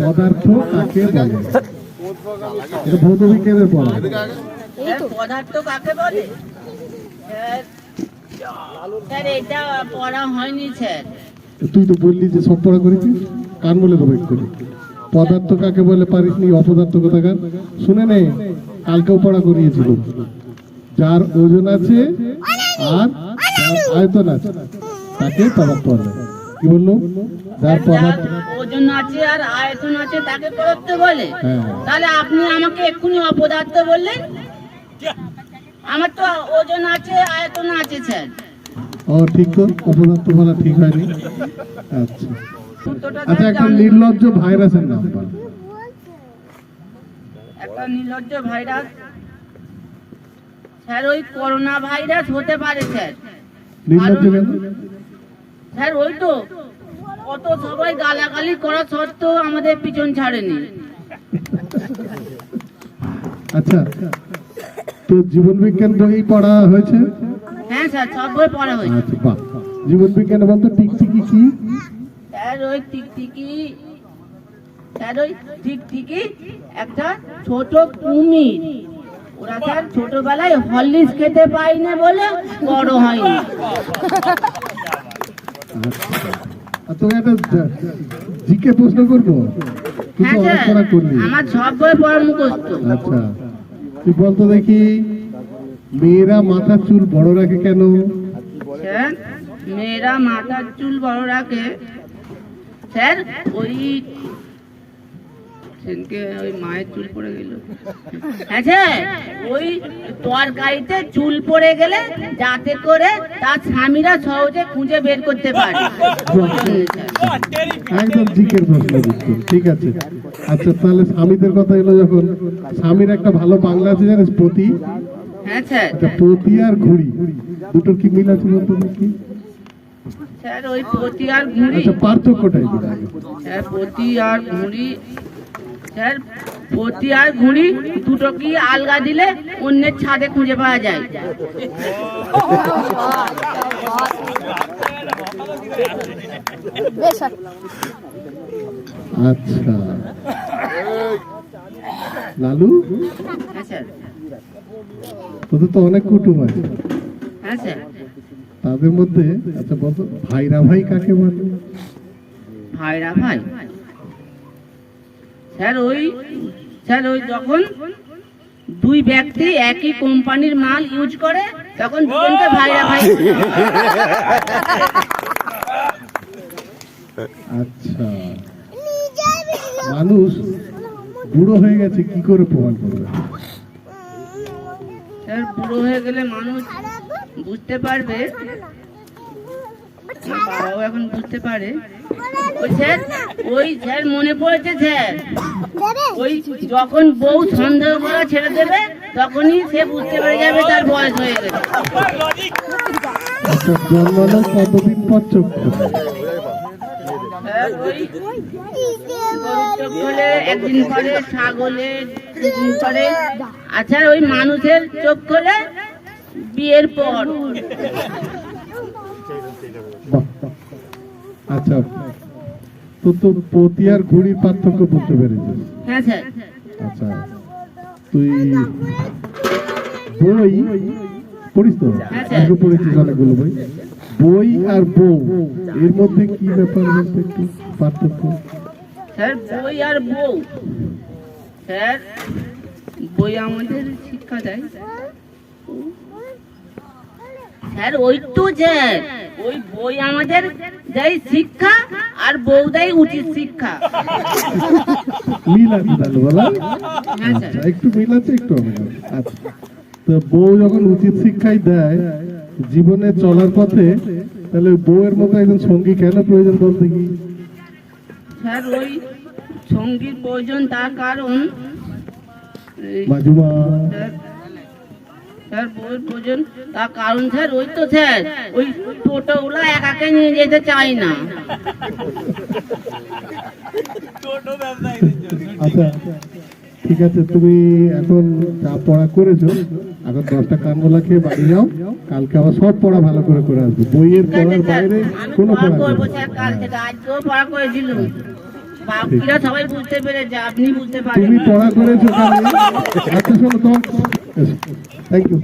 পদার্থ কাকে বলে? এটা ভৌত বিজ্ঞানের পড়া। পদার্থ কাকে বলে? স্যার এটা পড়া হয়নি স্যার। তুই তো বললি যে সব পড়া করেছিস, কান বলে দেবো একটু। পদার্থ কাকে বলে পারিস নি, অপদার্থ কোথাকার শুনে নে, কালকেও পড়া করিয়েছিল। যার ওজন আছে আর আয়তন আছে তাকে পদার্থ বলে। কি বললো? যার পদার্থ ওজন আছে আর আয়তন আছে তাকে পদার্থ বলে। তাহলে আপনি আমাকে এক্ষুনি অপদার্থ বললেন। আমার তো ওজন আছে আয়তন আছে স্যার। ও ঠিক তো, অপদার্থ বলা ঠিক হয়নি। আচ্ছা আচ্ছা, একটা নির্লজ্জ ভাইরাসের নাম বল। একটা নির্লজ্জ ভাইরাস স্যার ওই করোনা ভাইরাস হতে পারে স্যার। নির্লজ্জ কেন? স্যার ওই তো কত সবাই গালাগালি করা সত্ত্বেও আমাদের পিছন ছাড়েনি। আচ্ছা, তো জীবন বিজ্ঞান বই পড়া হয়েছে? হ্যাঁ স্যার, সব বই পড়া হয়েছে। আচ্ছা বাহ। জীবন বিজ্ঞানে বলতো টিকটিকি কি? স্যার ওই টিকটিকি, স্যার ওই টিকটিকি একটা ছোট কুমির। ওরা স্যার ছোটবেলায় হরলিক্স খেতে পায় না বলে বড় হয়নি। তোকে একটা জিকে প্রশ্ন করবো। হ্যাঁ স্যার, আমার সব বই পড়া মুখস্থ। আচ্ছা তুই বলতো দেখি, মেয়েরা মাথার চুল বড় রাখে কেন? স্যার মেয়েরা মাথার চুল বড় রাখে স্যার ওই সেদিনকে ওই মায়ের চুল পড়ে গেল। হ্যাঁ স্যার, ওই তরকারিতে চুল পড়ে গেলে যাতে করে তার স্বামীরা সহজে খুঁজে বের করতে পারে। একদম জিকের প্রশ্ন দিচ্ছেন, ঠিক আছে। আচ্ছা তাহলে স্বামীদের কথা এলো যখন, স্বামীর একটা ভালো বাংলা আছে জানিস, পতি? হ্যাঁ স্যার। পতি আর ঘুড়ি দুটোর কি মিল আছে বলতো দেখি? স্যার ওই পতি আর ঘুড়ি, আচ্ছা পার্থক্যটাই বল। স্যার পতি আর ঘুড়ি, স্যার পতি আর ঘুড়ি দুটো কি আলগা দিলে অন্যের ছাদে খুঁজে পাওয়া যায়। আচ্ছা লালু, হ্যাঁ স্যার। তোদের তো অনেক কুটুম আছে। হ্যাঁ স্যার। তাদের মধ্যে আচ্ছা বলতো ভাইরা ভাই কাকে বলে? ভাইরা ভাই স্যার ওই, স্যার ওই যখন দুই ব্যক্তি একই কোম্পানির মাল ইউজ করে তখন দুজনকে ভাইরা ভাই। আচ্ছা, মানুষ বুড়ো হয়ে গেছে কি করে প্রমাণ করবে? স্যার বুড়ো হয়ে গেলে মানুষ বুঝতে পারবে, বাবাও এখন বুঝতে পারে। ওই স্যার, ওই স্যার মনে পড়েছে স্যার, ওই যখন বউ সন্দেহ করা ছেড়ে দেবে তখনই সে বুঝতে পেরে যাবে তার বয়স হয়ে গেছে। আচ্ছা, জন্মানোর কতদিন পর চোখ খোলে? ওই গরুর চোখ খোলে একদিন পরে, ছাগলের দুদিন পরে। আচ্ছা ওই মানুষের চোখ খোলে বিয়ের পর। আচ্ছা, তো তো পতি আর ঘুড়ির পার্থক্য বুঝতে পেরেছিস? হ্যাঁ স্যার। আচ্ছা তুই বই পড়িস তো? আগে পড়েছিস অনেকগুলো বই। বই আর বউ এর মধ্যে কি ব্যাপার বলতে একটু পার্থক্য? স্যার বই আর বউ, স্যার বই আমাদের শিক্ষা দেয়। স্যার ওই তো স্যার, ওই বই আমাদের দেয় শিক্ষা আর বউ দেয় উচিত শিক্ষা। মিল আছে তাহলে বলা? আচ্ছা একটু মিল আছে, একটু হবে। আচ্ছা তো বউ যখন উচিত শিক্ষাই দেয় জীবনে চলার পথে, তাহলে বউয়ের মতো একজন সঙ্গী কেন প্রয়োজন বলতে কি? স্যার ওই সঙ্গীর প্রয়োজন তার কারণ, মাজুমা স্যার বউয়ের প্রয়োজন তার কারণ স্যার ওই তো স্যার, ওই টোটোগুলো একাকে নিয়ে যেতে চায় না। আচ্ছা ঠিক আছে, তুমি এখন যা পড়া করেছো এখন 10টা কানমোলা খেয়ে বাড়ি যাও, কালকে আবার সব পড়া ভালো করে করে আসবে। বইয়ের পড়ার বাইরে কোনো পড়া করবো স্যার, কাল থেকে আজকেও পড়া করেছিল। বাকিরা সবাই বুঝতে পেরেছে, আপনি বুঝতে পারেন তুমি পড়া করেছো, আচ্ছা শোনো, থ্যাংক ইউ।